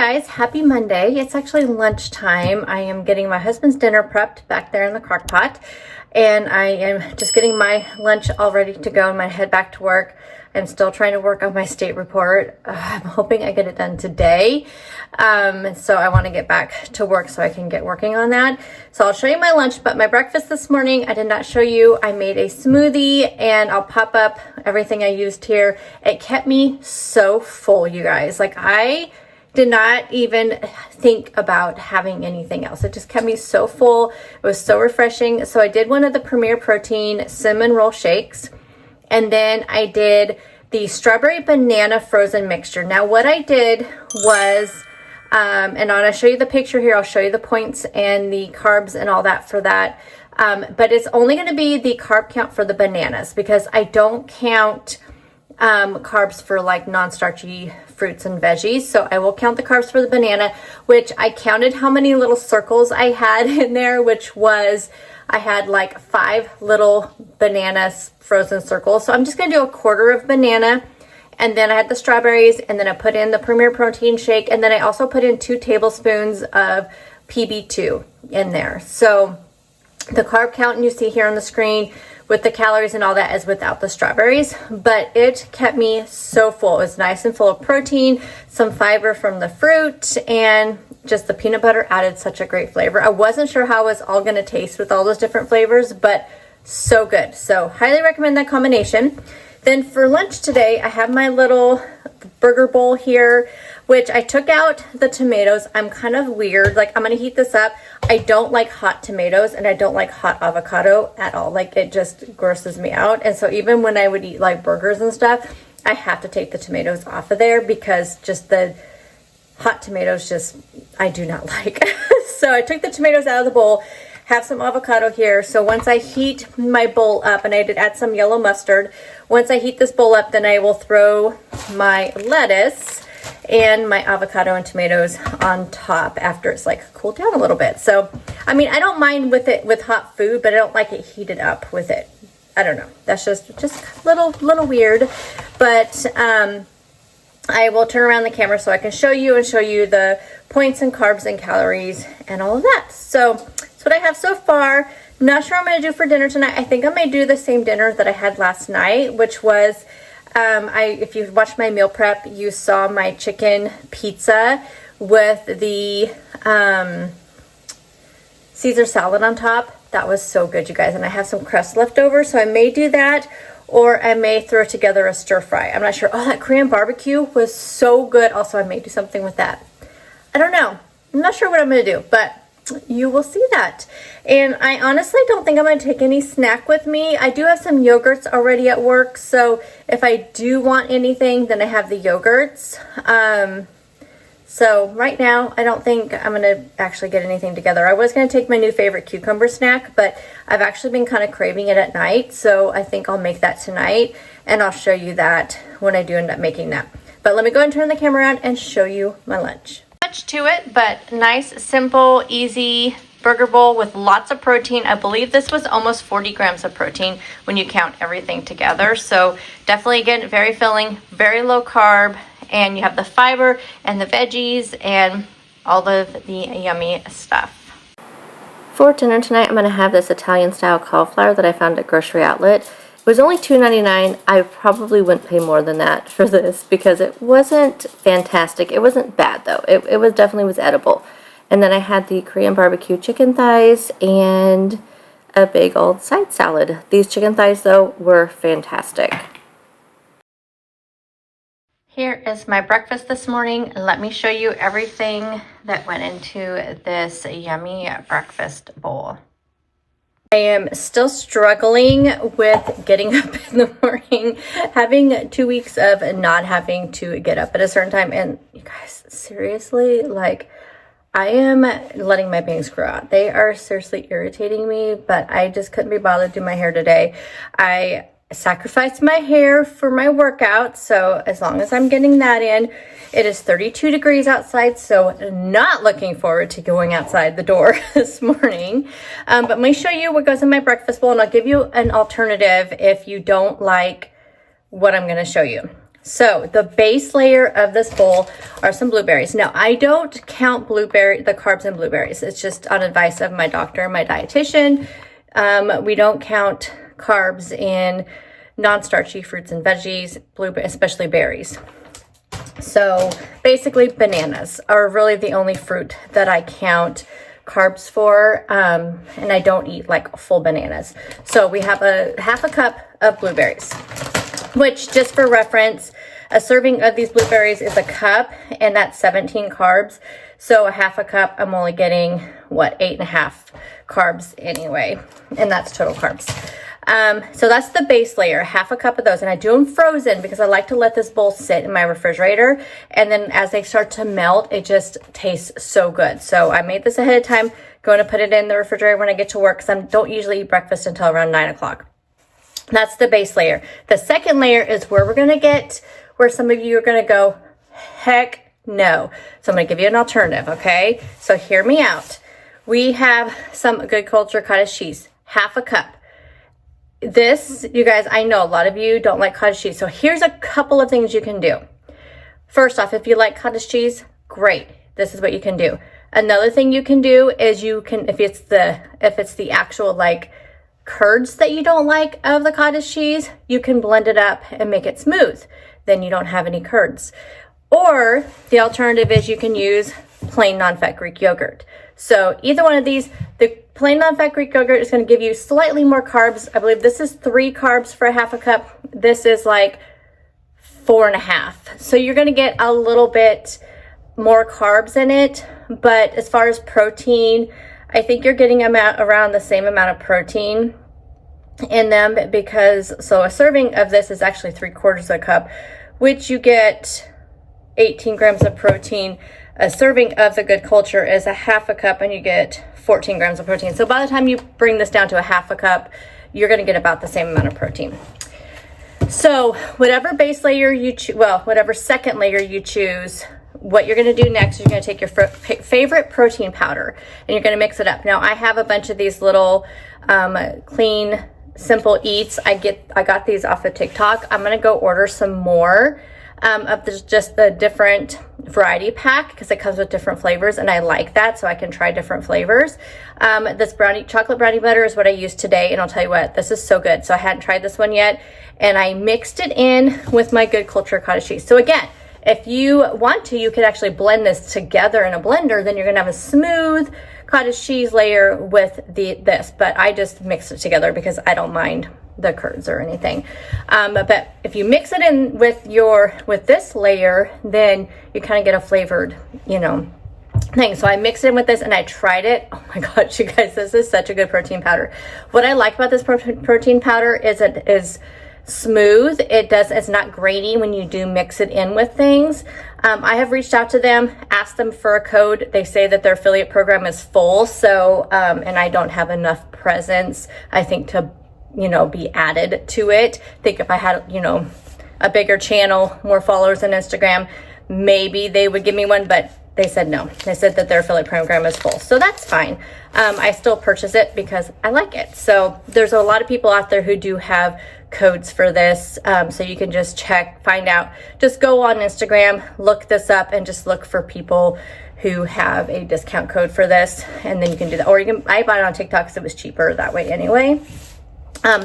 Guys, happy Monday. It's actually lunchtime. I am getting my husband's dinner prepped back there in the crock pot, and I am just getting my lunch all ready to go and my head back to work. I'm still trying to work on my state report. I'm hoping I get it done today. So I want to get back to work so I can get working on that. So I'll show you my lunch, but my breakfast this morning, I did not show you. I made a smoothie and I'll pop up everything I used here. It kept me so full, you guys. Like, I did not even think about having anything else. It just kept me so full. It was so refreshing. So I did one of the Premier Protein cinnamon roll shakes. And then I did the strawberry banana frozen mixture. Now what I did was, and I'll show you the picture here. I'll show you the points and the carbs and all that for that. But it's only going to be the carb count for the bananas because I don't count carbs for like non-starchy fruits and veggies. So I will count the carbs for the banana, which I counted how many little circles I had in there, which was, I had like 5 little bananas frozen circles. So I'm just going to do a quarter of banana. And then I had the strawberries, and then I put in the Premier Protein shake. And then I also put in 2 tablespoons of PB2 in there. So the carb count you see here on the screen with the calories and all that is without the strawberries, but it kept me so full. It was nice and full of protein, some fiber from the fruit, and just the peanut butter added such a great flavor. I wasn't sure how it was all going to taste with all those different flavors, but so good. So highly recommend that combination. Then for lunch today, I have my little burger bowl here, which I took out the tomatoes. I'm kind of weird. Like, I'm going to heat this up. I don't like hot tomatoes and I don't like hot avocado at all. Like, it just grosses me out. And so even when I would eat like burgers and stuff, I have to take the tomatoes off of there because just the hot tomatoes just, I do not like. So I took the tomatoes out of the bowl, have some avocado here. So once I heat my bowl up, and I did add some yellow mustard, once I heat this bowl up, then I will throw my lettuce and my avocado and tomatoes on top after it's like cooled down a little bit. So, I mean, I don't mind with it with hot food, but I don't like it heated up with it. I don't know. That's just little weird. But I will turn around the camera so I can show you the points and carbs and calories and all of that. So that's what I have so far. Not sure what I'm going to do for dinner tonight. I think I may do the same dinner that I had last night, which was, if you watched my meal prep, you saw my chicken pizza with the Caesar salad on top. That was so good, you guys. And I have some crust left over, so I may do that, or I may throw together a stir fry. I'm not sure. Oh, that Korean barbecue was so good. Also, I may do something with that. I don't know. I'm not sure what I'm going to do, but you will see that. And I honestly don't think I'm going to take any snack with me. I do have some yogurts already at work, so if I do want anything, then I have the yogurts. So right now, I don't think I'm going to actually get anything together. I was going to take my new favorite cucumber snack, but I've actually been kind of craving it at night, so I think I'll make that tonight, and I'll show you that when I do end up making that. But let me go and turn the camera around and show you my lunch. Much to it, but nice, simple, easy burger bowl with lots of protein. I believe this was almost 40 grams of protein when you count everything together. So definitely, again, very filling, very low carb, and you have the fiber and the veggies and all of the yummy stuff. For dinner tonight, I'm going to have this Italian style cauliflower that I found at Grocery Outlet. It was only $2.99. I probably wouldn't pay more than that for this because it wasn't fantastic. It wasn't bad though. It was definitely was edible. And then I had the Korean barbecue chicken thighs and a big old side salad. These chicken thighs though were fantastic. Here is my breakfast this morning. Let me show you everything that went into this yummy breakfast bowl. I am still struggling with getting up in the morning, having 2 weeks of not having to get up at a certain time. And you guys, seriously, like, I am letting my bangs grow out. They are seriously irritating me, but I just couldn't be bothered to do my hair today. I sacrificed my hair for my workout, so as long as I'm getting that in. It is 32 degrees outside, so not looking forward to going outside the door this morning. But let me show you what goes in my breakfast bowl, and I'll give you an alternative if you don't like what I'm going to show you. So the base layer of this bowl are some blueberries. Now, I don't count the carbs in blueberries. It's just on advice of my doctor, my dietitian. We don't count carbs in non-starchy fruits and veggies, especially berries. So basically bananas are really the only fruit that I count carbs for, and I don't eat like full bananas. So we have half a cup of blueberries, which, just for reference, a serving of these blueberries is a cup, and that's 17 carbs. So a half a cup, I'm only getting, 8.5 carbs anyway, and that's total carbs. So that's the base layer, half a cup of those, and I do them frozen because I like to let this bowl sit in my refrigerator, and then as they start to melt, it just tastes so good. So I made this ahead of time, going to put it in the refrigerator when I get to work, because I don't usually eat breakfast until around 9 o'clock. That's the base layer. The second layer is where where some of you are going to go, heck no. So I'm going to give you an alternative, okay? So hear me out. We have some Good Culture cottage cheese, half a cup. This, you guys, I know a lot of you don't like cottage cheese. So here's a couple of things you can do. First off, if you like cottage cheese, great. This is what you can do. Another thing you can do is if it's the actual like curds that you don't like of the cottage cheese, you can blend it up and make it smooth. Then you don't have any curds. Or the alternative is you can use plain non-fat Greek yogurt. So either one of these, the plain non-fat Greek yogurt is going to give you slightly more carbs. I believe this is 3 carbs for a half a cup. This is like 4.5. So you're going to get a little bit more carbs in it. But as far as protein, I think you're getting around the same amount of protein in them, so a serving of this is actually 3/4 of a cup, which you get 18 grams of protein. A serving of the Good Culture is a half a cup, and you get 14 grams of protein. So by the time you bring this down to a half a cup, you're going to get about the same amount of protein. So whatever base layer you choose, whatever second layer you choose, what you're going to do next is you're going to take your favorite protein powder and you're going to mix it up. Now, I have a bunch of these little clean, simple eats. I got these off of TikTok. I'm going to go order some more of just the different variety pack, because it comes with different flavors, and I like that, so I can try different flavors. This chocolate brownie butter is what I used today, and I'll tell you what, this is so good. So I hadn't tried this one yet, and I mixed it in with my Good Culture cottage cheese. So again, if you want to, you could actually blend this together in a blender. Then you're going to have a smooth cottage cheese layer with this. But I just mix it together because I don't mind the curds or anything. But if you mix it in with this layer, then you kind of get a flavored, thing. So I mixed it in with this and I tried it. Oh my gosh, you guys, this is such a good protein powder. What I like about this protein powder is it is smooth. It's not grainy when you do mix it in with things. I have reached out to them, asked them for a code. They say that their affiliate program is full. So, and I don't have enough presence, I think, to, be added to it. I think if I had, a bigger channel, more followers on Instagram, maybe they would give me one, but they said no. They said that their affiliate program is full. So that's fine. I still purchase it because I like it. So there's a lot of people out there who do have codes for this. So you can just find out, just go on Instagram, look this up, and just look for people who have a discount code for this. And then you can do that. Or I bought it on TikTok because it was cheaper that way anyway.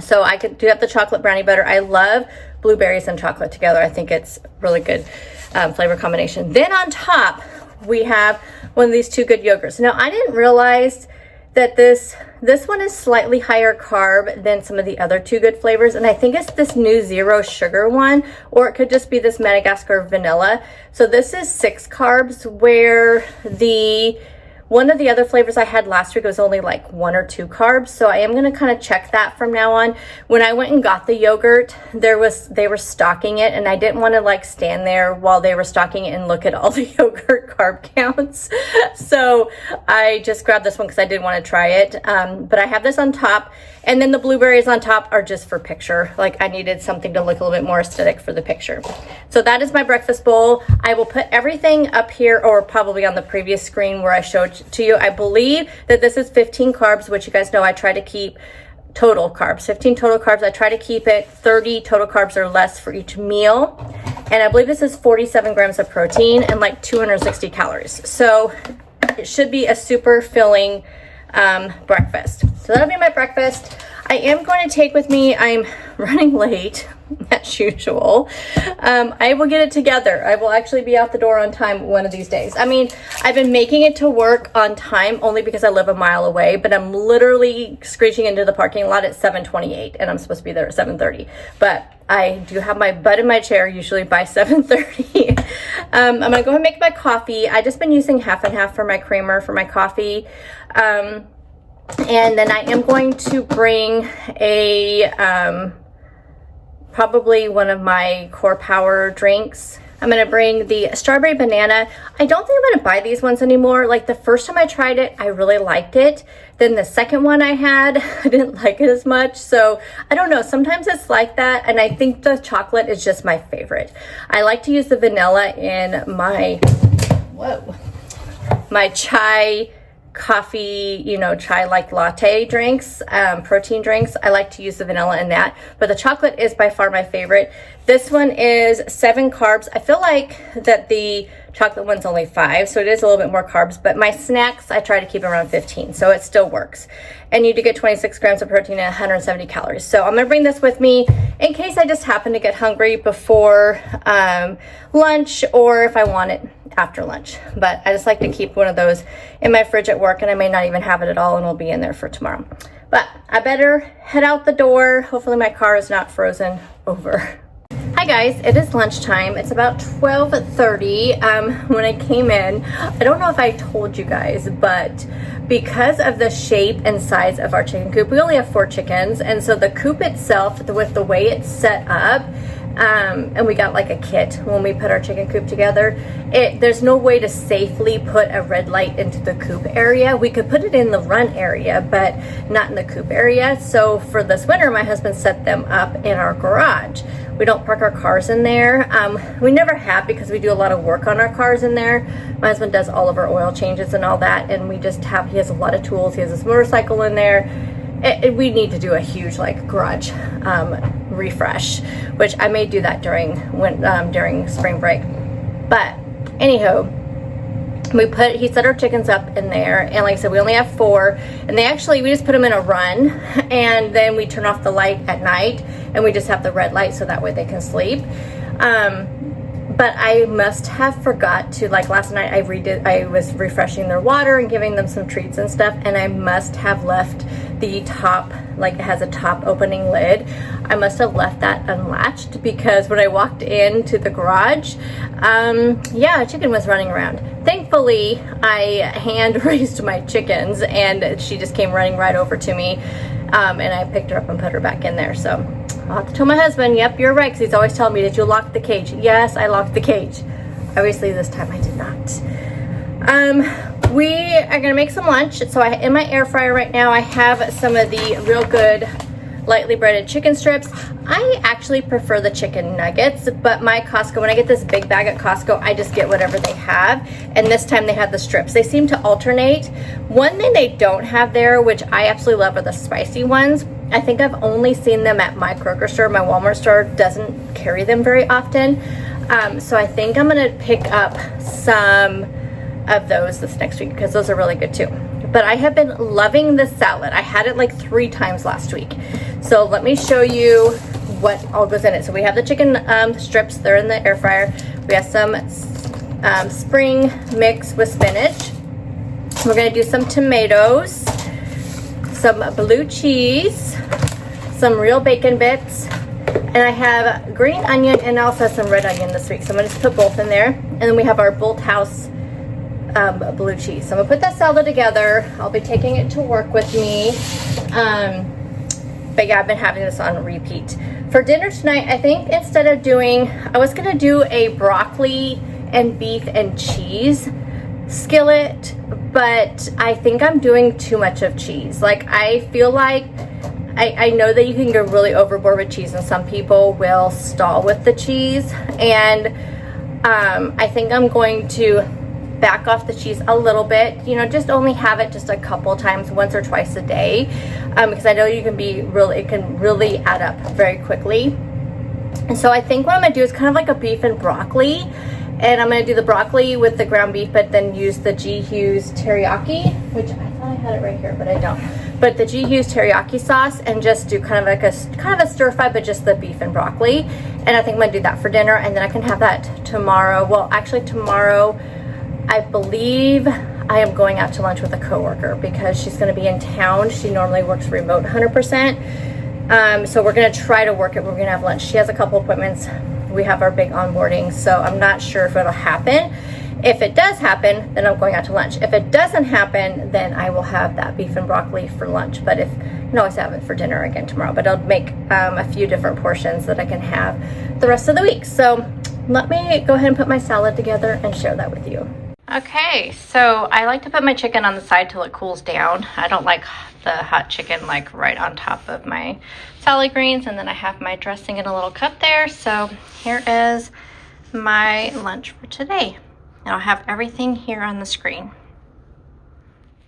So I could do up the chocolate brownie butter. I love blueberries and chocolate together. I think it's really good flavor combination. Then on top, we have one of these two good yogurts. Now, I didn't realize that this one is slightly higher carb than some of the other two good flavors, and I think it's this new zero sugar one, or it could just be this Madagascar vanilla. So this is 6 carbs, where one of the other flavors I had last week was only like 1 or 2 carbs. So I am going to kind of check that from now on. When I went and got the yogurt, they were stocking it, and I didn't want to stand there while they were stocking it and look at all the yogurt carb counts. So I just grabbed this one because I did want to try it. But I have this on top, and then the blueberries on top are just for picture. I needed something to look a little bit more aesthetic for the picture. So that is my breakfast bowl. I will put everything up here, or probably on the previous screen where I showed to you. I believe that this is 15 carbs, which you guys know I try to keep total carbs, 15 total carbs. I try to keep it 30 total carbs or less for each meal. And I believe this is 47 grams of protein and like 260 calories. So it should be a super filling breakfast. So that'll be my breakfast. I am going to take with me, I'm running late as usual. I will get it together. I will actually be out the door on time one of these days. I mean, I've been making it to work on time only because I live a mile away, but I'm literally screeching into the parking lot at 7:28 and I'm supposed to be there at 7:30. But I do have my butt in my chair usually by 7:30. I'm gonna go ahead and make my coffee. I just been using half and half for my creamer for my coffee. And then I am going to bring a, probably one of my Core Power drinks. I'm going to bring the strawberry banana. I don't think I'm going to buy these ones anymore. Like the first time I tried it, I really liked it. Then the second one I had, I didn't like it as much. So I don't know. Sometimes it's like that. And I think the chocolate is just my favorite. I like to use the vanilla in my, my chai coffee, you know, chai like latte drinks, protein drinks. I like to use the vanilla in that, but the chocolate is by far my favorite. This one is 7 carbs. I feel like that the chocolate one's only 5, so it is a little bit more carbs, but my snacks, I try to keep around 15, so it still works. And you do get 26 grams of protein and 170 calories. So I'm gonna bring this with me in case I just happen to get hungry before lunch, or if I want it after lunch. But I just like to keep one of those in my fridge at work, and I may not even have it at all, and it'll be in there for tomorrow. But I better head out the door. Hopefully my car is not frozen over. Hi guys, it is lunchtime. It's about 12:30 when I came in. I don't know if I told you guys, but because of the shape and size of our chicken coop, we only have 4 chickens, and so the coop itself, with the way it's set up, and we got like a kit when we put our chicken coop together, there's no way to safely put a red light into the coop area. We could put it in the run area, but not in the coop area. So for this winter, my husband set them up in our garage. We don't park our cars in there. We never have, because we do a lot of work on our cars in there. My husband does all of our oil changes and all that, and we just have, he has a lot of tools. He has his motorcycle in there. We need to do a huge like garage refresh, which I may do that during spring break. But anyhow, he set our chickens up in there, and like I said, we only have 4, and we just put them in a run, and then we turn off the light at night, and we just have the red light so that way they can sleep. But I must have forgot to, like last night I was refreshing their water and giving them some treats and stuff, and I must have left the top, like it has a top opening lid. I must have left that unlatched, because when I walked into the garage, a chicken was running around. Thankfully, I hand raised my chickens, and she just came running right over to me, and I picked her up and put her back in there. So I'll have to tell my husband, yep, you're right, because he's always telling me, did you lock the cage? Yes, I locked the cage. Obviously this time I did not. We are gonna make some lunch. So in my air fryer right now, I have some of the Real Good lightly breaded chicken strips. I actually prefer the chicken nuggets, but my Costco, when I get this big bag at Costco, I just get whatever they have. And this time they had the strips. They seem to alternate. One thing they don't have there, which I absolutely love, are the spicy ones. I think I've only seen them at my Kroger store. My Walmart store doesn't carry them very often. So I think I'm gonna pick up some of those this next week, because those are really good too. But I have been loving this salad. I had it like 3 times last week. So let me show you what all goes in it. So we have the chicken strips, they're in the air fryer. We have some spring mix with spinach. We're gonna do some tomatoes, some blue cheese, some real bacon bits, and I have green onion and also some red onion this week. So I'm gonna just put both in there. And then we have our Bolt House blue cheese. So I'm gonna put that salad together. I'll be taking it to work with me. But yeah, I've been having this on repeat. For dinner tonight, I think instead of I was gonna do a broccoli and beef and cheese skillet, but I think I'm doing too much of cheese. Like, I feel like I know that you can go really overboard with cheese, and some people will stall with the cheese, and I think I'm going to back off the cheese a little bit, you know, just only have it just a couple times, once or twice a day, because I know it can really add up very quickly. And so I think what I'm gonna do is kind of like a beef and broccoli, and I'm gonna do the broccoli with the ground beef, but then use the G. Hughes teriyaki, which I thought I had it right here, but I don't. But the G. Hughes teriyaki sauce, and just do kind of like a stir fry, but just the beef and broccoli. And I think I'm gonna do that for dinner, and then I can have that tomorrow. Well, actually tomorrow, I believe I am going out to lunch with a coworker because she's gonna be in town. She normally works remote 100%. So we're gonna try to work it. We're gonna have lunch. She has a couple appointments. We have our big onboarding, so I'm not sure if it'll happen. If it does happen, then I'm going out to lunch. If it doesn't happen, then I will have that beef and broccoli for lunch. But if you can always have it for dinner again tomorrow. But I'll make a few different portions that I can have the rest of the week. So let me go ahead and put my salad together and share that with you. Okay, so I like to put my chicken on the side till it cools down. I don't like the hot chicken like right on top of my salad greens. And then I have my dressing in a little cup there. So here is my lunch for today. And I'll have everything here on the screen.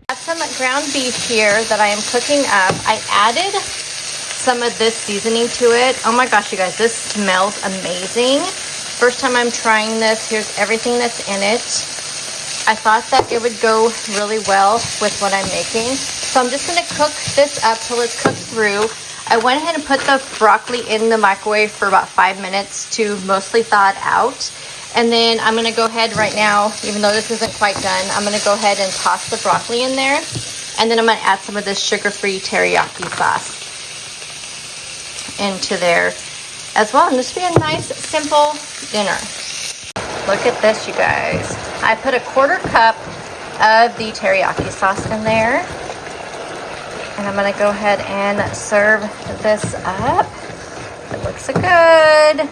I have some ground beef here that I am cooking up. I added some of this seasoning to it. Oh my gosh, you guys, this smells amazing. First time I'm trying this. Here's everything that's in it. I thought that it would go really well with what I'm making. So I'm just gonna cook this up till it's cooked through. I went ahead and put the broccoli in the microwave for about 5 minutes to mostly thaw it out. And then I'm gonna go ahead right now, even though this isn't quite done, I'm gonna go ahead and toss the broccoli in there. And then I'm gonna add some of this sugar-free teriyaki sauce into there as well. And this will be a nice, simple dinner. Look at this, you guys. I put a 1/4 cup of the teriyaki sauce in there. And I'm gonna go ahead and serve this up. It looks so good.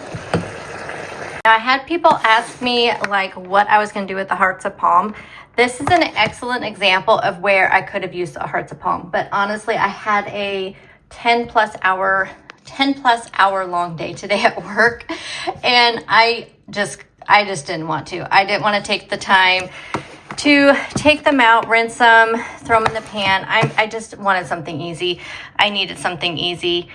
Now, I had people ask me like what I was gonna do with the hearts of palm. This is an excellent example of where I could have used the hearts of palm, but honestly, I had a 10 plus hour long day today at work, and I just didn't want to. I didn't want to take the time to take them out, rinse them, throw them in the pan. I just wanted something easy. I needed something easy.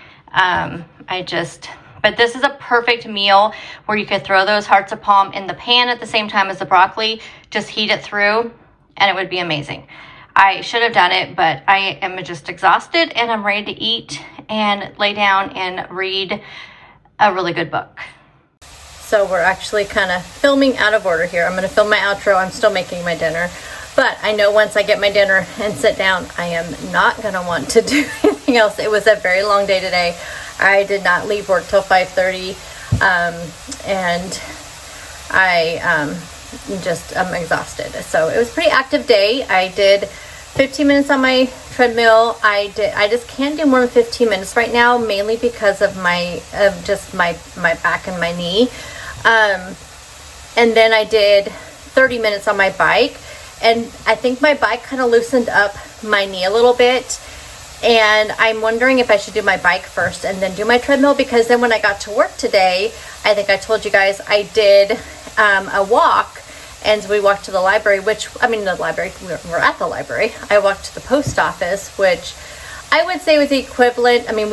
But this is a perfect meal where you could throw those hearts of palm in the pan at the same time as the broccoli, just heat it through, and it would be amazing. I should have done it, but I am just exhausted and I'm ready to eat and lay down and read a really good book. So we're actually kind of filming out of order here. I'm going to film my outro. I'm still making my dinner. But I know once I get my dinner and sit down, I am not going to want to do anything else. It was a very long day today. I did not leave work till 5:30. And I'm exhausted. So it was a pretty active day. I did 15 minutes on my treadmill. I just can't do more than 15 minutes right now, mainly because of my back and my knee. And then I did 30 minutes on my bike, and I think my bike kind of loosened up my knee a little bit, and I'm wondering if I should do my bike first and then do my treadmill, because then when I got to work today, I think I told you guys I did a walk, and we walked to the library, we're at the library. I walked to the post office, which I would say was the equivalent. I mean,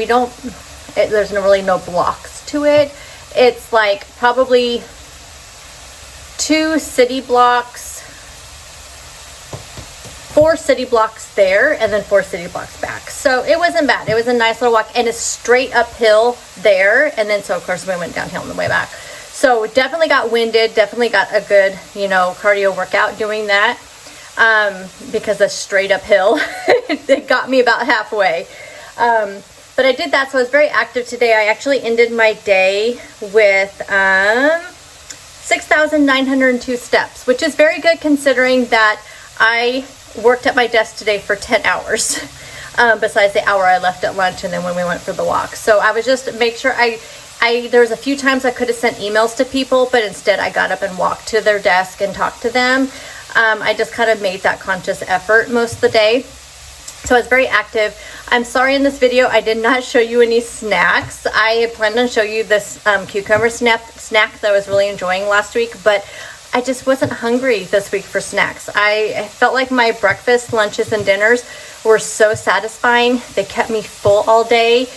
there's really no blocks to it. It's like probably 4 city blocks there, and then 4 city blocks back. So it wasn't bad. It was a nice little walk, and it's straight uphill there. And then, so of course we went downhill on the way back. So definitely got winded, definitely got a good, cardio workout doing that. Because it's straight uphill, it got me about halfway. But I did that, so I was very active today. I actually ended my day with 6,902 steps, which is very good considering that I worked at my desk today for 10 hours, besides the hour I left at lunch and then when we went for the walk. So I was just make sure there was a few times I could have sent emails to people, but instead I got up and walked to their desk and talked to them. I just kind of made that conscious effort most of the day. So I was very active. I'm sorry in this video I did not show you any snacks. I had planned on showing you this cucumber snack that I was really enjoying last week, but I just wasn't hungry this week for snacks. I felt like my breakfast, lunches, and dinners were so satisfying. They kept me full all day,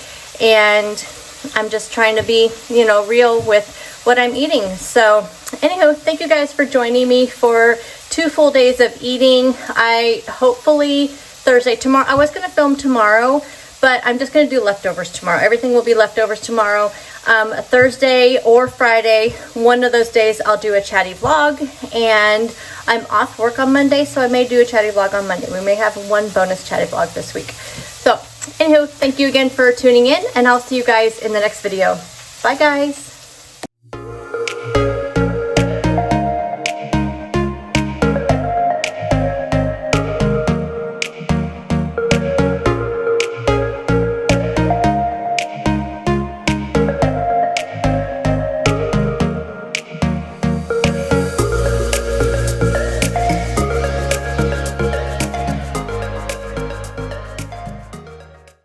and I'm just trying to be, real with what I'm eating. So anyhow, thank you guys for joining me for 2 full days of eating. Hopefully Thursday, tomorrow, I was going to film tomorrow, but I'm just going to do leftovers tomorrow. Everything will be leftovers tomorrow. Thursday or Friday, one of those days, I'll do a chatty vlog, and I'm off work on Monday, so I may do a chatty vlog on Monday. We may have one bonus chatty vlog this week. So, anywho, thank you again for tuning in, and I'll see you guys in the next video. Bye, guys.